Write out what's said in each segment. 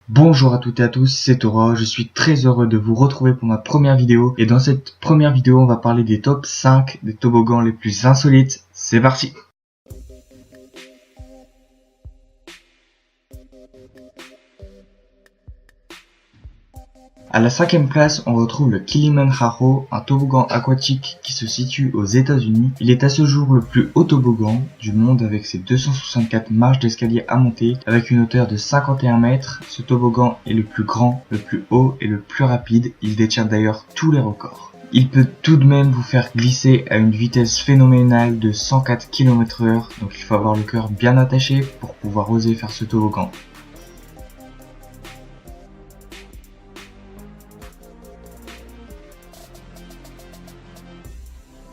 Bonjour à toutes et à tous, c'est Tora, je suis très heureux de vous retrouver pour ma première vidéo et dans cette première vidéo on va parler des top 5 des toboggans les plus insolites, c'est parti. À la 5ème place, on retrouve le Kilimanjaro, un toboggan aquatique qui se situe aux États-Unis. Il est à ce jour le plus haut toboggan du monde avec ses 264 marches d'escalier à monter avec une hauteur de 51 mètres. Ce toboggan est le plus grand, le plus haut et le plus rapide. Il détient d'ailleurs tous les records. Il peut tout de même vous faire glisser à une vitesse phénoménale de 104 km/h, donc il faut avoir le cœur bien attaché pour pouvoir oser faire ce toboggan.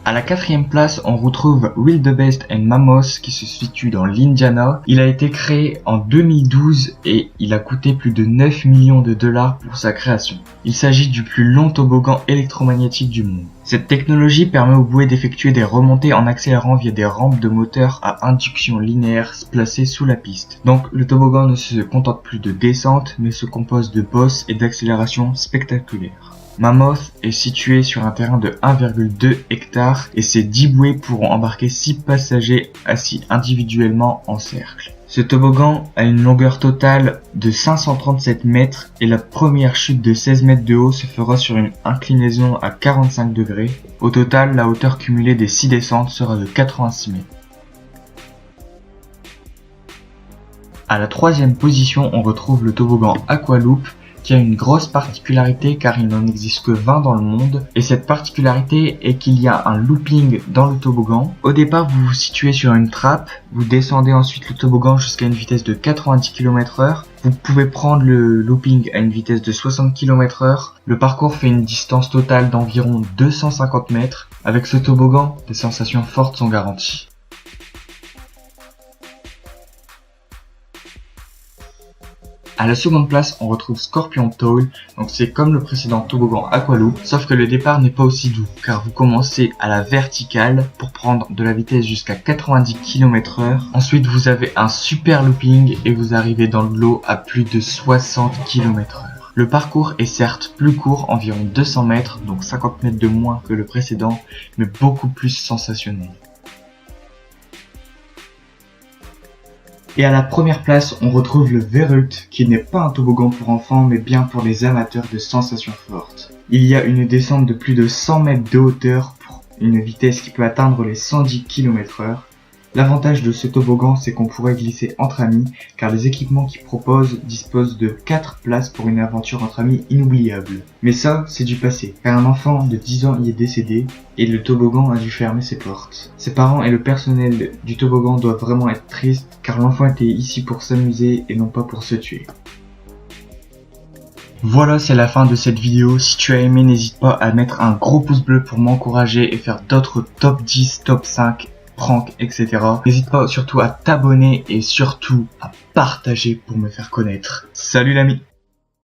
À la 4ème place, on retrouve Wildebest & Mammoth qui se situe dans l'Indiana. Il a été créé en 2012 et il a coûté plus de 9 millions de dollars pour sa création. Il s'agit du plus long toboggan électromagnétique du monde. Cette technologie permet aux bouées d'effectuer des remontées en accélérant via des rampes de moteur à induction linéaire placées sous la piste. Donc le toboggan ne se contente plus de descente mais se compose de bosses et d'accélérations spectaculaires. Mammoth est situé sur un terrain de 1,2 hectares et ses 10 bouées pourront embarquer 6 passagers assis individuellement en cercle. Ce toboggan a une longueur totale de 537 mètres et la première chute de 16 mètres de haut se fera sur une inclinaison à 45 degrés. Au total, la hauteur cumulée des 6 descentes sera de 86 mètres. À la 3ème position, on retrouve le toboggan Aqualoop, qui a une grosse particularité car il n'en existe que 20 dans le monde et cette particularité est qu'il y a un looping dans le toboggan. Au départ vous vous situez sur une trappe, vous descendez ensuite le toboggan jusqu'à une vitesse de 90 km/h. Vous pouvez prendre le looping à une vitesse de 60 km/h. Le parcours fait une distance totale d'environ 250 mètres. Avec ce toboggan, des sensations fortes sont garanties. À la 2ème place, on retrouve Scorpion Tall, donc c'est comme le précédent toboggan Aqualoop, sauf que le départ n'est pas aussi doux, car vous commencez à la verticale pour prendre de la vitesse jusqu'à 90 km/h. Ensuite, vous avez un super looping et vous arrivez dans l'eau à plus de 60 km/h. Le parcours est certes plus court, environ 200 mètres, donc 50 mètres de moins que le précédent, mais beaucoup plus sensationnel. Et à la première place, on retrouve le Verult, qui n'est pas un toboggan pour enfants, mais bien pour les amateurs de sensations fortes. Il y a une descente de plus de 100 mètres de hauteur pour une vitesse qui peut atteindre les 110 km/h. L'avantage de ce toboggan, c'est qu'on pourrait glisser entre amis, car les équipements qu'il propose disposent de 4 places pour une aventure entre amis inoubliable. Mais ça, c'est du passé, car un enfant de 10 ans y est décédé, et le toboggan a dû fermer ses portes. Ses parents et le personnel du toboggan doivent vraiment être tristes, car l'enfant était ici pour s'amuser et non pas pour se tuer. Voilà, c'est la fin de cette vidéo. Si tu as aimé, n'hésite pas à mettre un gros pouce bleu pour m'encourager et faire d'autres top 10, top 5, prank, etc. N'hésite pas surtout à t'abonner et surtout à partager pour me faire connaître. Salut l'ami!